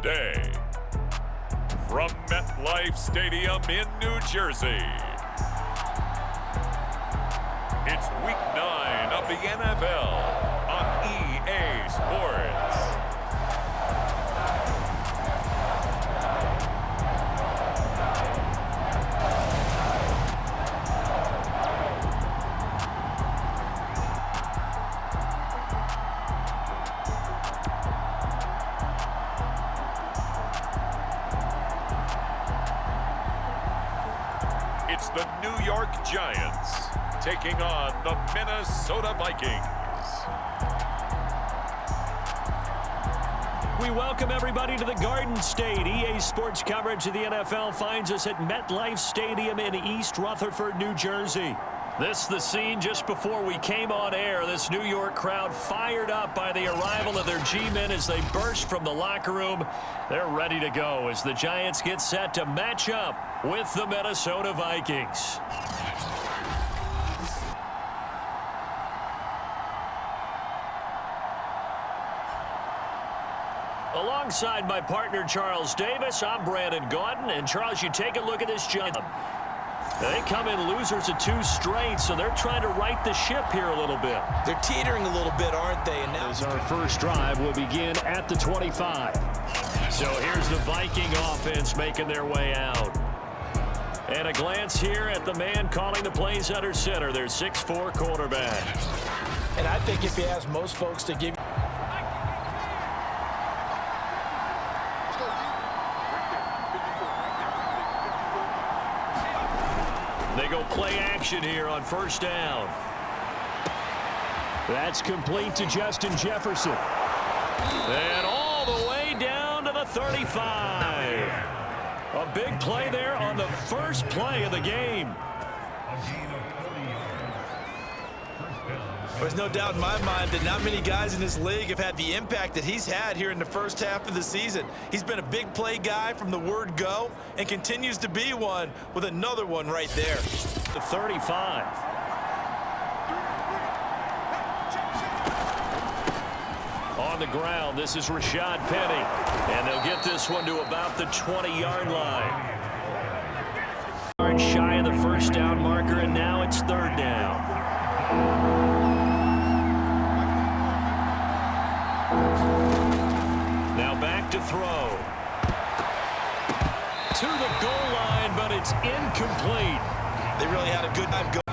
the day. From MetLife Stadium in New Jersey, it's Week 9 of the NFL on EA Sports. It's the New York Giants taking on the Minnesota Vikings. We welcome everybody to the Garden State. EA Sports coverage of the NFL finds us at MetLife Stadium in East Rutherford, New Jersey. This is the scene just before we came on air. This New York crowd fired up by the arrival of their G-men as they burst from the locker room. They're ready to go as the Giants get set to match up with the Minnesota Vikings. Alongside my partner, Charles Davis, I'm Brandon Gauton. And, Charles, you take a look at this Giants. They come in losers of 2 straight, so they're trying to right the ship here a little bit. They're teetering a little bit, aren't they? And now as our first drive will begin at the 25. So here's the Viking offense making their way out. And a glance here at the man calling the plays under center, their 6'4" quarterback. And I think if you ask most folks to give... They go play action here on first down. That's complete to Justin Jefferson. And all the way down to the 35. A big play there on the first play of the game. There's no doubt in my mind that not many guys in this league have had the impact that he's had here in the first half of the season. He's been a big play guy from the word go and continues to be one with another one right there. The 35. On the ground, this is Rashad Penny. And they'll get this one to about the 20-yard line. Shy of the first down marker, and now it's third down. Now back to throw. To the goal line, but it's incomplete. They really had a good time going.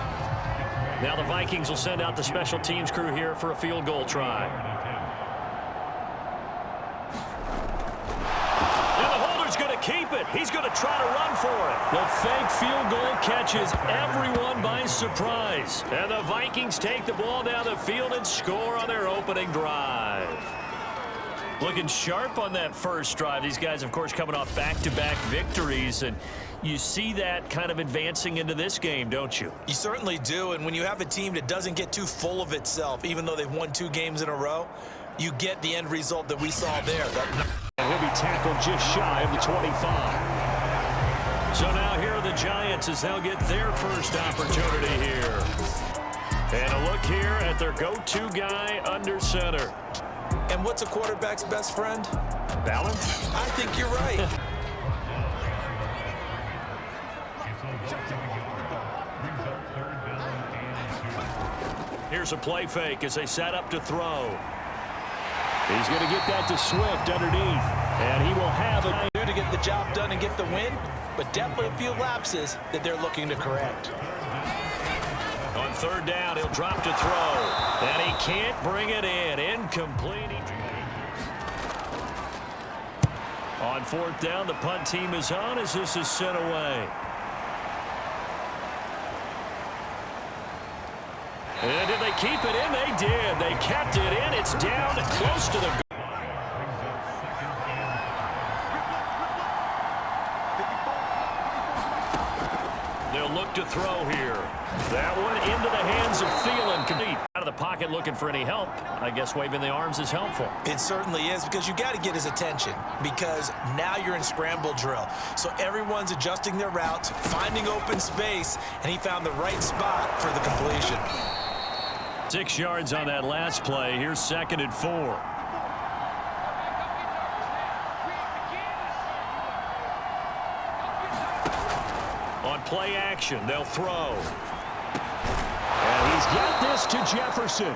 Now the Vikings will send out the special teams crew here for a field goal try. And the holder's going to keep it. He's going to try to run for it. The fake field goal catches everyone by surprise. And the Vikings take the ball down the field and score on their opening drive. Looking sharp on that first drive. These guys, of course, coming off back-to-back victories, and you see that kind of advancing into this game, don't you? You certainly do, and when you have a team that doesn't get too full of itself, even though they've won 2 games in a row, you get the end result that we saw there. And he'll be tackled just shy of the 25. So now here are the Giants as they'll get their first opportunity here. And a look here at their go-to guy under center. And what's a quarterback's best friend? Balance? I think you're right. Here's a play fake as they set up to throw. He's going to get that to Swift underneath. And he will have a to get the job done and get the win, but definitely a few lapses that they're looking to correct. On third down, he'll drop to throw. And he can't bring it in. Incomplete. On fourth down, the punt team is on as this is sent away. And did they keep it in? They did. They kept it in. It's down close to the goal. They'll look to throw here. That one into the hands of Thielen. Complete. Out of the pocket looking for any help. I guess waving the arms is helpful. It certainly is, because you got to get his attention, because now you're in scramble drill. So everyone's adjusting their routes, finding open space, and he found the right spot for the completion. 6 yards on that last play. Here's 2nd and 4. play action. They'll throw. And he's got this to Jefferson.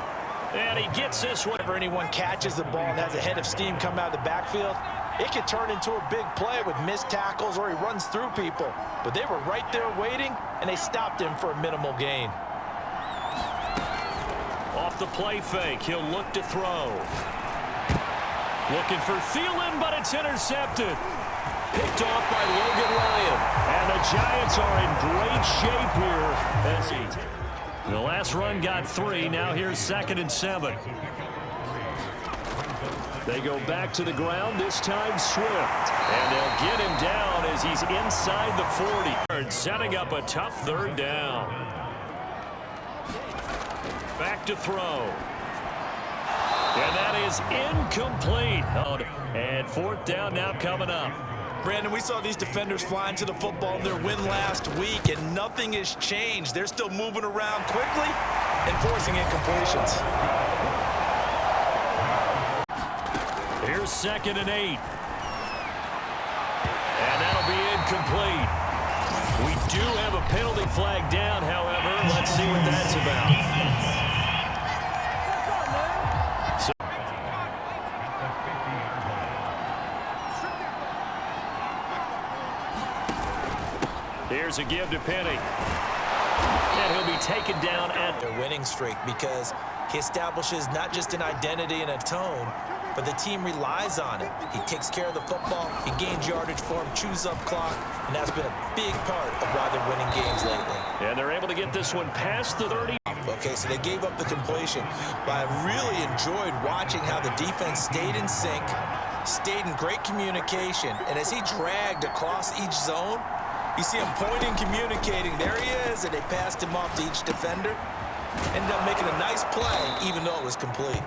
And he gets this one. Whenever anyone catches the ball and has a head of steam come out of the backfield, it can turn into a big play with missed tackles or he runs through people. But they were right there waiting, and they stopped him for a minimal gain. Off the play fake, he'll look to throw. Looking for Thielen, but it's intercepted. Picked off by Logan Ryan. And the Giants are in great shape here. As the last run got 3. Now here's 2nd and 7. They go back to the ground, this time Swift. And they'll get him down as he's inside the 40. Setting up a tough 3rd down. Back to throw. And that is incomplete. And 4th down now coming up. Brandon, we saw these defenders flying to the football in their win last week, and nothing has changed. They're still moving around quickly and forcing incompletions. Here's 2nd and 8. And that'll be incomplete. We do have a penalty flag down, however. Let's see what that's about. Here's a give to Penny. And he'll be taken down at their winning streak because he establishes not just an identity and a tone, but the team relies on it. He takes care of the football, he gains yardage for him, chews up clock, and that's been a big part of why they're winning games lately. And they're able to get this one past the 30. Okay, so they gave up the completion, but I really enjoyed watching how the defense stayed in sync, stayed in great communication, and as he dragged across each zone, you see him pointing, communicating. There he is, and they passed him off to each defender. Ended up making a nice play, even though it was complete.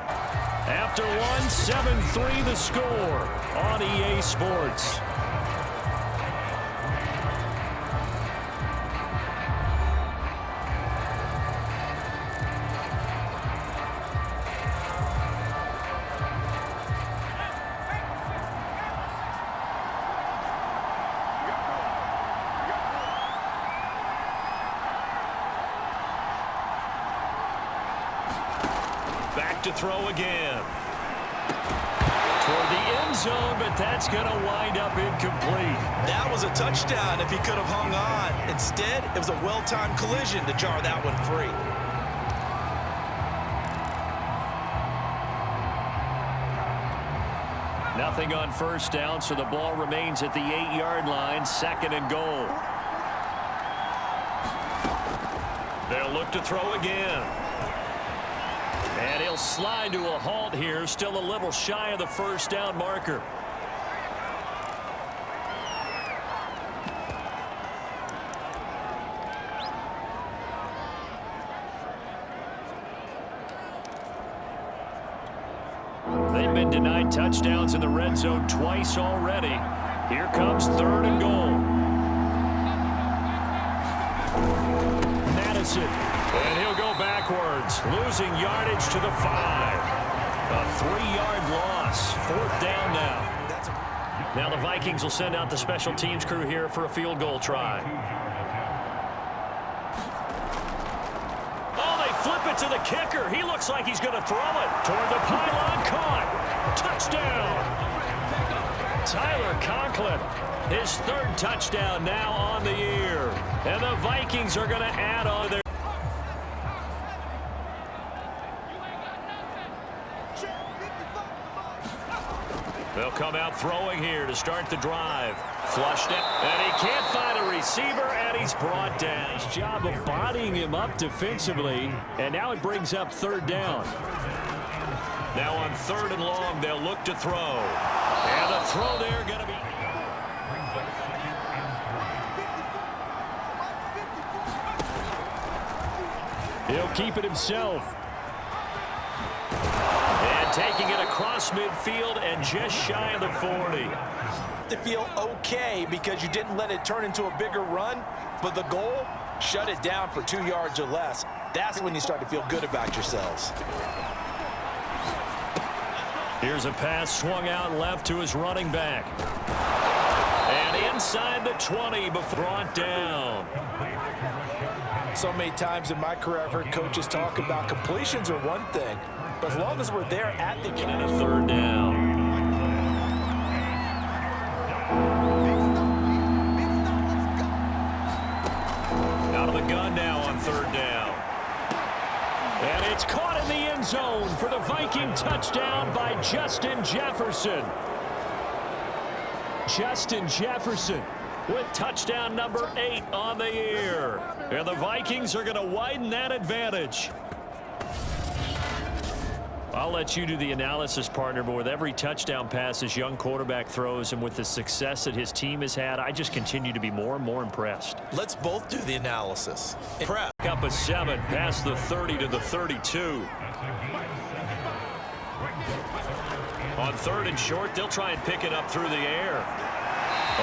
After 7-3 the score on EA Sports. Back to throw again. Toward the end zone, but that's going to wind up incomplete. That was a touchdown if he could have hung on. Instead, it was a well-timed collision to jar that one free. Nothing on 1st down, so the ball remains at the 8-yard line, 2nd and goal. They'll look to throw again. And he'll slide to a halt here, still a little shy of the 1st down marker. They've been denied touchdowns in the red zone twice already. Here comes 3rd and goal. Madison. And he'll go backwards, losing yardage to the 5. A 3-yard loss. 4th down now. Now the Vikings will send out the special teams crew here for a field goal try. Oh, they flip it to the kicker. He looks like he's going to throw it toward the pylon. Caught. Touchdown. Tyler Conklin. His 3rd touchdown now on the year. And the Vikings are going to add on their... They'll come out throwing here to start the drive. Flushed it, and he can't find a receiver, and he's brought down. His job of bodying him up defensively, and now it brings up 3rd down. Now on 3rd and long, they'll look to throw. And the throw there going to be... He'll keep it himself. And taking it across midfield and just shy of the 40. To feel okay because you didn't let it turn into a bigger run, but the goal, shut it down for 2 yards or less. That's when you start to feel good about yourselves. Here's a pass swung out left to his running back. And inside the 20 before brought down. So many times in my career, I've heard coaches talk about completions are one thing, but as long as we're there at the and a third down. Out of the gun now on third down. And it's caught in the end zone for the Viking touchdown by Justin Jefferson. Justin Jefferson with touchdown number 8 on the year. And the Vikings are going to widen that advantage. I'll let you do the analysis, partner, but with every touchdown pass this young quarterback throws and with the success that his team has had, I just continue to be more and more impressed. Let's both do the analysis. Impressed. Up a 7, past the 30 to the 32. On third and short, they'll try and pick it up through the air.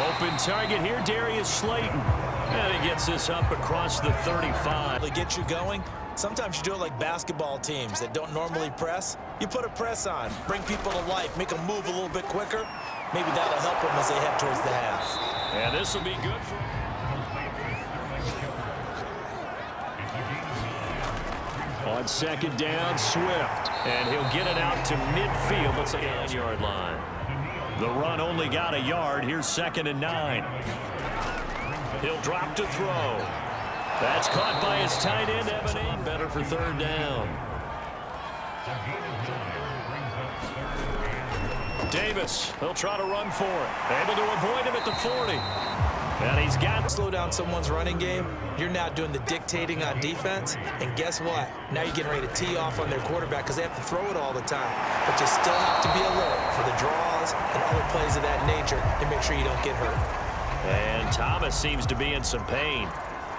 Open target here, Darius Slayton. And he gets this up across the 35. To get you going, sometimes you do it like basketball teams that don't normally press. You put a press on, bring people to life, make them move a little bit quicker. Maybe that'll help them as they head towards the half. And this will be good for on second down, Swift. And he'll get it out to midfield. Let's say 9-yard line. The run only got a yard. Here's 2nd and 9. He'll drop to throw. That's caught by his tight end, Evan. Better for third down. Davis, he'll try to run for it. Able to avoid him at the 40. And he's got to slow down someone's running game. You're now doing the dictating on defense. And guess what? Now you're getting ready to tee off on their quarterback because they have to throw it all the time. But you still have to be alert for the draws and other plays of that nature to make sure you don't get hurt. And Thomas seems to be in some pain.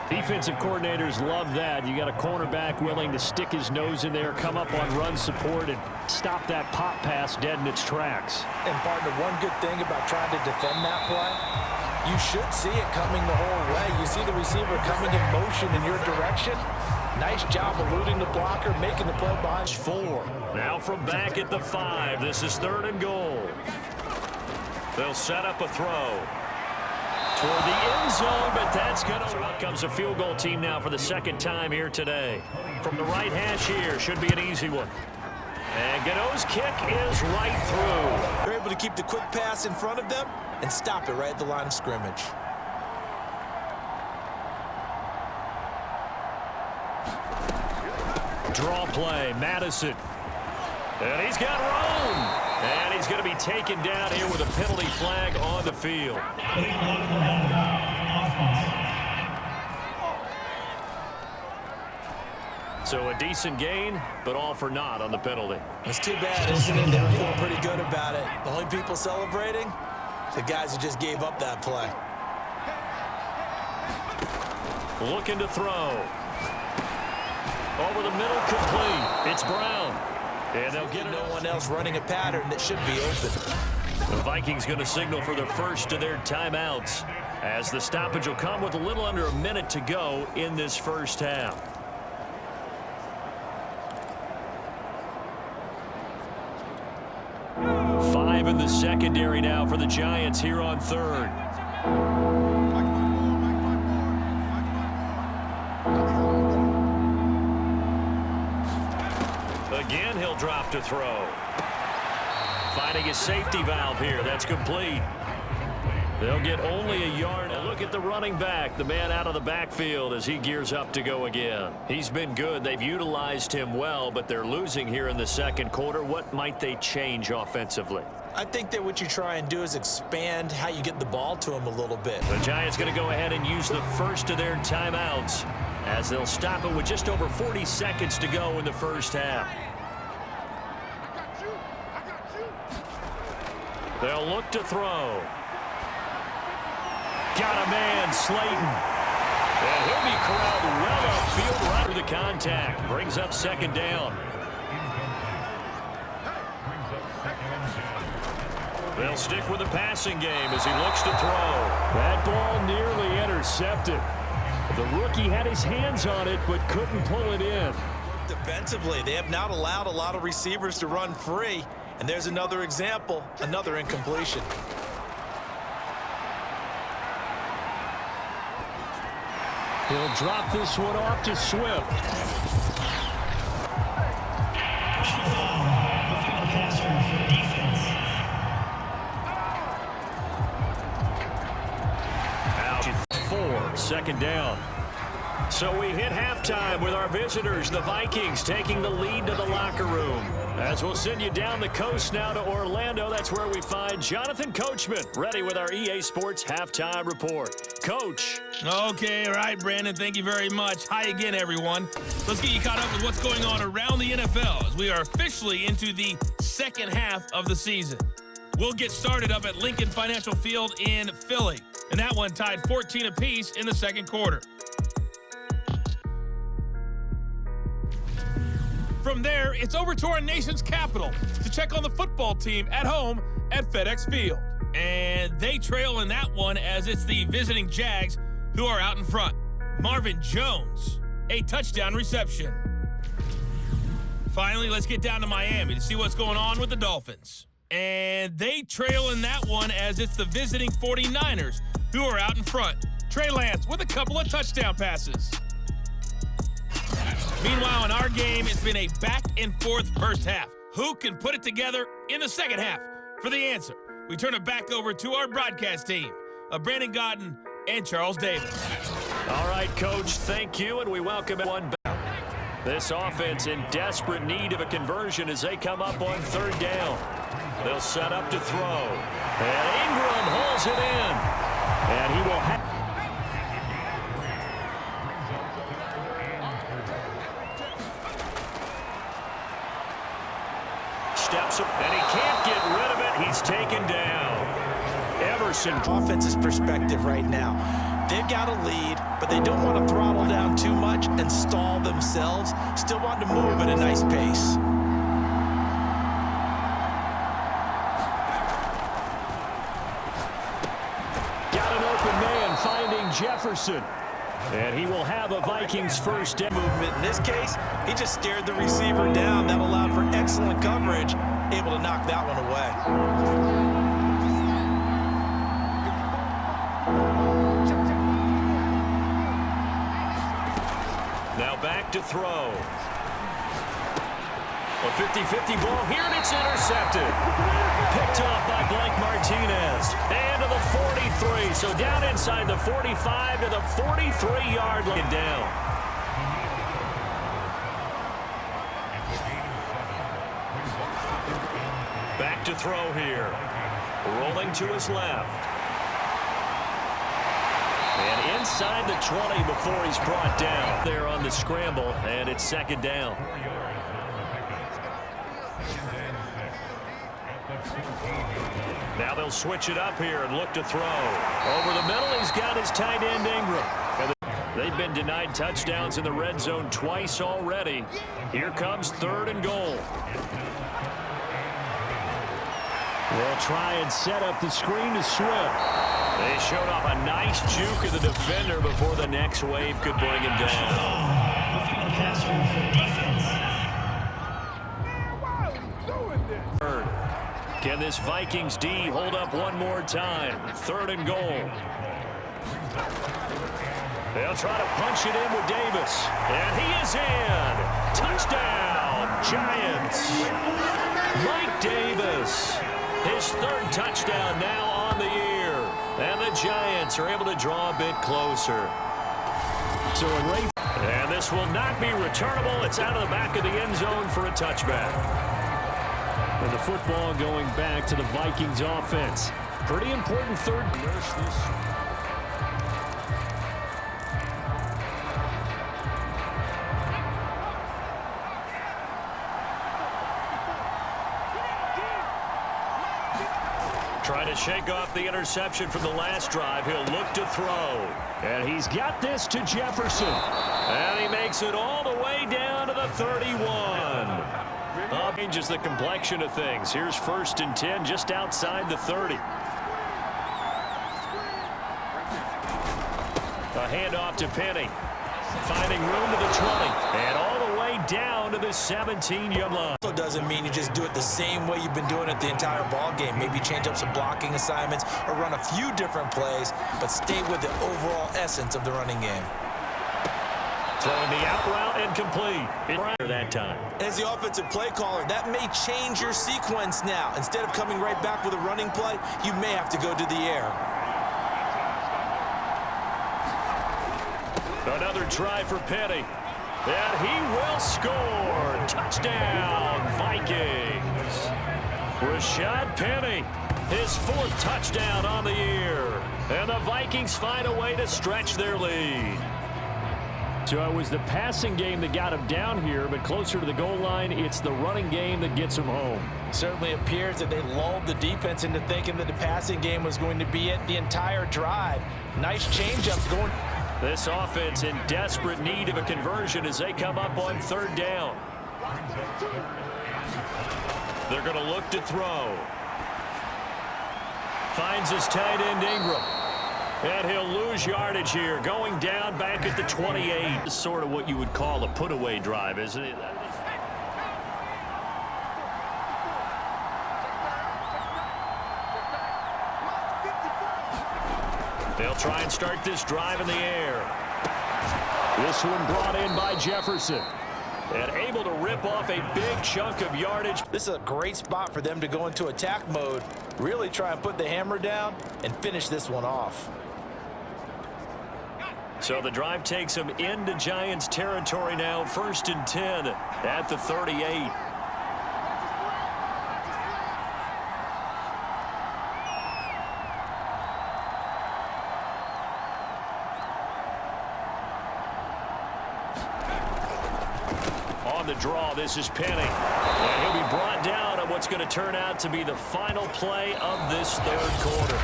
Defensive coordinators love that. You got a cornerback willing to stick his nose in there, come up on run support, and stop that pop pass dead in its tracks. And partner, one good thing about trying to defend that play, you should see it coming the whole way. You see the receiver coming in motion in your direction. Nice job eluding the blocker, making the play behind. 4. Now from back at the 5. This is 3rd and goal. They'll set up a throw toward the end zone, but that's going to... Out comes a field goal team now for the 2nd time here today. From the right hash here, should be an easy one. And Godot's kick is right through. They're able to keep the quick pass in front of them and stop it right at the line of scrimmage. Draw play, Madison. And he's got room. And he's going to be taken down here with a penalty flag on the field. So a decent gain, but all for naught on the penalty. It's too bad, isn't it? They were feeling pretty good about it. The only people celebrating, the guys who just gave up that play. Looking to throw. Over the middle, complete. It's Brown. And they'll get no one else running a pattern that should be open. The Vikings going to signal for the first of their timeouts as the stoppage will come with a little under a minute to go in this first half. Five in the secondary now for the Giants here on third. Again, he'll drop to throw. Finding his safety valve here. That's complete. They'll get only a yard. Now look at the running back, the man out of the backfield as he gears up to go again. He's been good. They've utilized him well, but they're losing here in the second quarter. What might they change offensively? I think that what you try and do is expand how you get the ball to him a little bit. The Giants going to go ahead and use the first of their timeouts as they'll stop it with just over 40 seconds to go in the first half. They'll look to throw. Got a man, Slayton. And he'll be corralled well upfield right through the contact. Brings up second down. They'll stick with the passing game as he looks to throw. That ball nearly intercepted. The rookie had his hands on it but couldn't pull it in. Defensively, they have not allowed a lot of receivers to run free. And there's another example, another incompletion. He'll drop this one off to Swift. Out 4, second down. So we hit halftime with our visitors, the Vikings, taking the lead to the locker room. As we'll send you down the coast now to Orlando, that's where we find Jonathan Coachman, ready with our EA Sports halftime report. Coach. Okay, all right, Brandon, thank you very much. Hi again, everyone. Let's get you caught up with what's going on around the NFL as we are officially into the second half of the season. We'll get started up at Lincoln Financial Field in Philly, and that one tied 14 apiece in the second quarter. From there, it's over to our nation's capital to check on the football team at home at FedEx Field. And they trail in that one as it's the visiting Jags who are out in front. Marvin Jones, a touchdown reception. Finally, let's get down to Miami to see what's going on with the Dolphins. And they trail in that one as it's the visiting 49ers who are out in front. Trey Lance with a couple of touchdown passes. Meanwhile, in our game, it's been a back-and-forth first half. Who can put it together in the second half? For the answer, we turn it back over to our broadcast team of Brandon Godden and Charles Davis. All right, Coach, thank you, and we welcome one back. This offense in desperate need of a conversion as they come up on third down. They'll set up to throw. And Ingram hauls it in. And he will have... Steps up, and he can't get rid of it. He's taken down. Everson. Offense's perspective right now. They've got a lead, but they don't want to throttle down too much and stall themselves. Still want to move at a nice pace. Got an open man finding Jefferson. And he will have a Vikings first down. Movement in this case, he just stared the receiver down. That allowed for excellent coverage, able to knock that one away. Now back to throw. A 50-50 ball here, and it's intercepted. Picked off by Blake Martinez. And to the 43. So down inside the 45 to the 43-yard line down. Back to throw here. Rolling to his left. And inside the 20 before he's brought down. There on the scramble, and it's second down. Now they'll switch it up here and look to throw. Over the middle, he's got his tight end Ingram. They've been denied touchdowns in the red zone twice already. Here comes third and goal. They'll try and set up the screen to Swift. They showed off a nice juke of the defender before the next wave could bring him down. Can this Vikings D hold up one more time? Third and goal. They'll try to punch it in with Davis. And he is in. Touchdown, Giants. Mike Davis. His third touchdown now on the year. And the Giants are able to draw a bit closer. So and this will not be returnable. It's out of the back of the end zone for a touchback. And the football going back to the Vikings offense. Pretty important third. Trying to shake off the interception from the last drive. He'll look to throw. And he's got this to Jefferson. And he makes it all the way down to the 31. Changes the complexion of things. Here's first and 10 just outside the 30. A handoff to Penny. Finding room to the 20. And all the way down to the 17-yard line. Also doesn't mean you just do it the same way you've been doing it the entire ball game. Maybe change up some blocking assignments or run a few different plays, but stay with the overall essence of the running game. Throwing the out route and complete. That time. As the offensive play caller, that may change your sequence now. Instead of coming right back with a running play, you may have to go to the air. Another try for Penny. And he will score. Touchdown, Vikings. Rashad Penny, his 4th touchdown on the year. And the Vikings find a way to stretch their lead. So it was the passing game that got him down here, but closer to the goal line, it's the running game that gets him home. Certainly appears that they lulled the defense into thinking that the passing game was going to be it the entire drive. Nice changeup going. This offense in desperate need of a conversion as they come up on 3rd down. They're going to look to throw. Finds his tight end Ingram. And he'll lose yardage here, going down back at the 28. It's sort of what you would call a put-away drive, isn't it? They'll try and start this drive in the air. This one brought in by Jefferson. And able to rip off a big chunk of yardage. This is a great spot for them to go into attack mode, really try and put the hammer down and finish this one off. So the drive takes them into Giants territory now, 1st and 10 at the 38. On the draw, this is Penny. And he'll be brought down on what's going to turn out to be the final play of this 3rd quarter.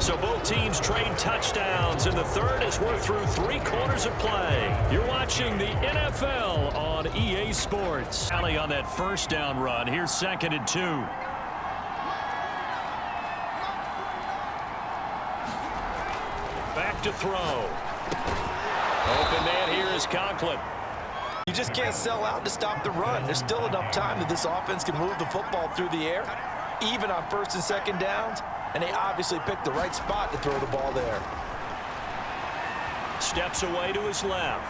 So both teams trade touchdowns in the 3rd as we're through 3 quarters of play. You're watching the NFL on EA Sports. Alley on that 1st down run. Here's 2nd and 2. Back to throw. Open man here is Conklin. You just can't sell out to stop the run. There's still enough time that this offense can move the football through the air, even on 1st and 2nd downs. And they obviously picked the right spot to throw the ball there. Steps away to his left.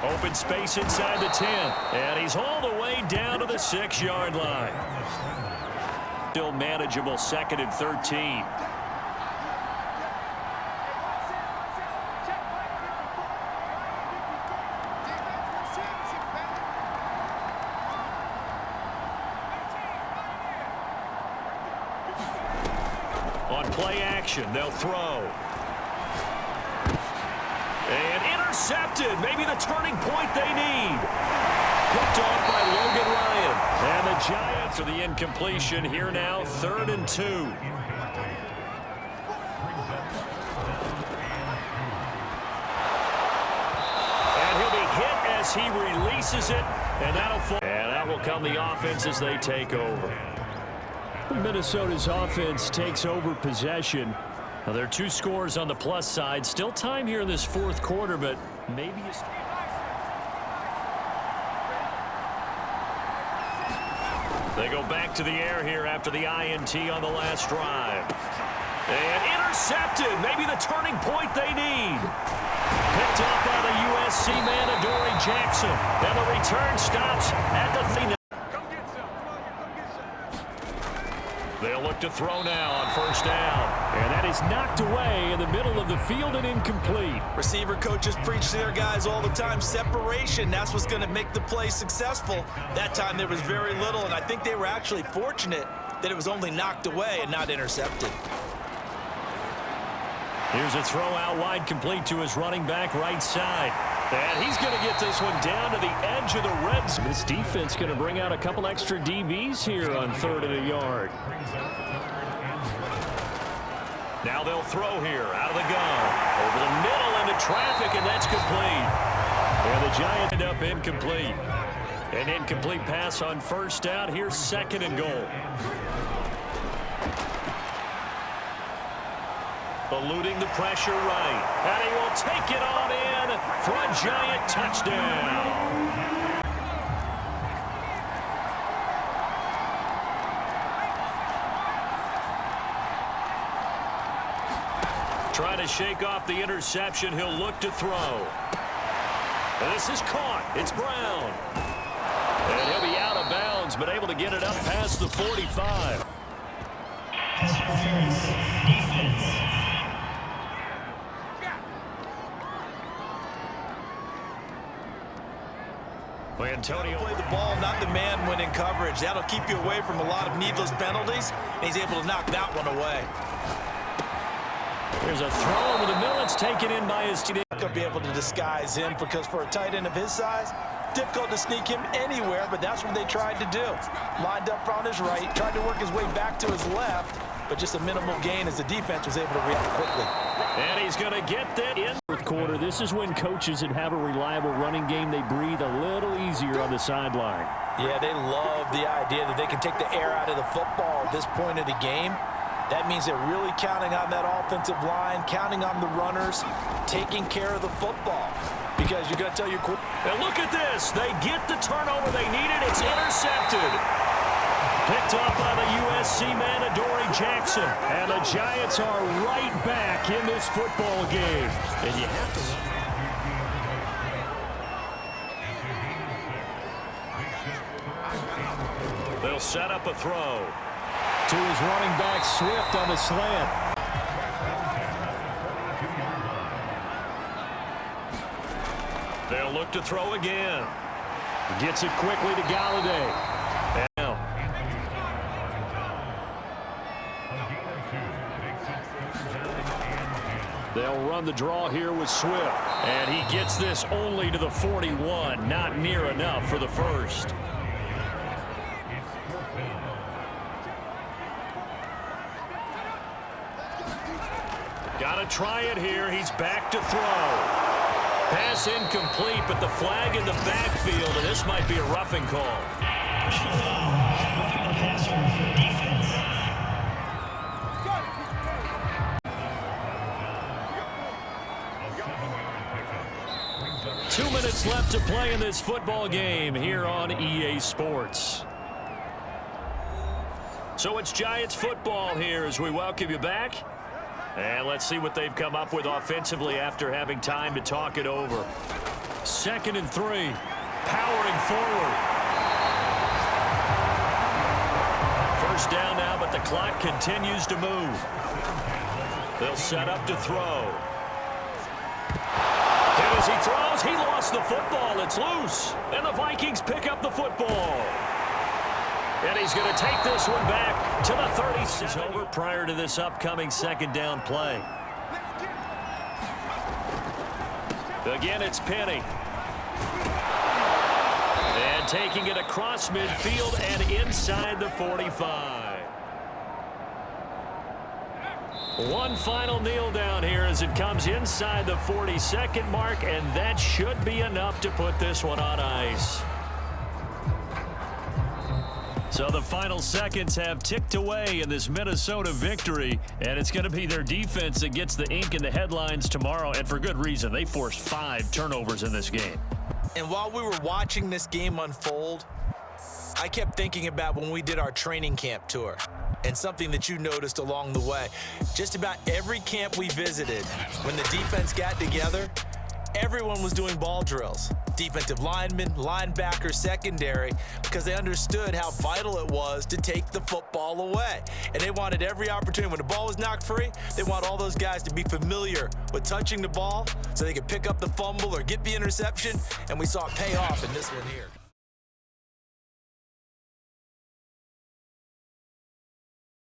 Open space inside the 10. And he's hauled away down to the 6-yard line. Still manageable 2nd and 13. On play action, they'll throw. And intercepted. Maybe the turning point they need. Picked off by Logan Ryan. And the Giants are the incompletion here now, 3rd and 2. And he'll be hit as he releases it. And that'll fall. And that will come the offense as they take over. Minnesota's offense takes over possession. Now, there are 2 scores on the plus side. Still time here in this 4th quarter, but maybe they go back to the air here after the INT on the last drive. And intercepted. Maybe the turning point they need. Picked up by the USC man, Adoree Jackson. And the return stops at the 3. They'll look to throw now on 1st down. And that is knocked away in the middle of the field and incomplete. Receiver coaches preach to their guys all the time. Separation, that's what's going to make the play successful. That time there was very little, and I think they were actually fortunate that it was only knocked away and not intercepted. Here's a throw out wide, complete to his running back right side. And he's going to get this one down to the edge of the red zone. This defense going to bring out a couple extra DBs here on 3rd and a yard. Now they'll throw here out of the gun. Over the middle into traffic, and that's complete. And the Giants end up incomplete. An incomplete pass on 1st down. Here's 2nd and goal. Eluding the pressure right. And he will take it on in for a Giant touchdown. Trying to shake off the interception. He'll look to throw. This is caught. It's Brown. And he'll be out of bounds, but able to get it up past the 45. Antonio play the ball, not the man when in coverage. That'll keep you away from a lot of needless penalties, and he's able to knock that one away. There's a throw over the middle. It's taken in by his team. Not going to be able to disguise him because for a tight end of his size, difficult to sneak him anywhere, but that's what they tried to do. Lined up on his right, tried to work his way back to his left, but just a minimal gain as the defense was able to react quickly. And he's going to get that in. Fourth quarter, this is when coaches that have a reliable running game, they breathe a little easier on the sideline. Yeah, they love the idea that they can take the air out of the football at this point of the game. That means they're really counting on that offensive line, counting on the runners, taking care of the football. Because you're going to tell your quarterback. And look at this. They get the turnover they needed. It's intercepted. Picked up by the USC man, Adoree Jackson. And the Giants are right back in this football game. And you have to... They'll set up a throw. To his running back, Swift on the slant. They'll look to throw again. Gets it quickly to Galladay. And now. They'll run the draw here with Swift. And he gets this only to the 41. Not near enough for the first. Got to try it here. He's back to throw. Pass incomplete, but the flag in the backfield, and this might be a roughing call. 2 minutes left to play in this football game here on EA Sports. So it's Giants football here as we welcome you back. And let's see what they've come up with offensively after having time to talk it over. 2nd and 3. Powering forward. First down now, but the clock continues to move. They'll set up to throw. And as he throws, he lost the football. It's loose. And the Vikings pick up the football. And he's going to take this one back to the 36. Over prior to this upcoming 2nd down play. Again, it's Penny. And taking it across midfield and inside the 45. One final kneel down here as it comes inside the 42nd mark, and that should be enough to put this one on ice. So the final seconds have ticked away in this Minnesota victory, and it's going to be their defense that gets the ink in the headlines tomorrow, and for good reason. They forced 5 turnovers in this game. And while we were watching this game unfold, I kept thinking about when we did our training camp tour and something that you noticed along the way. Just about every camp we visited, when the defense got together, everyone was doing ball drills. Defensive linemen, linebacker, secondary, because they understood how vital it was to take the football away. And they wanted every opportunity. When the ball was knocked free, they want all those guys to be familiar with touching the ball so they could pick up the fumble or get the interception, and we saw it pay off in this one here.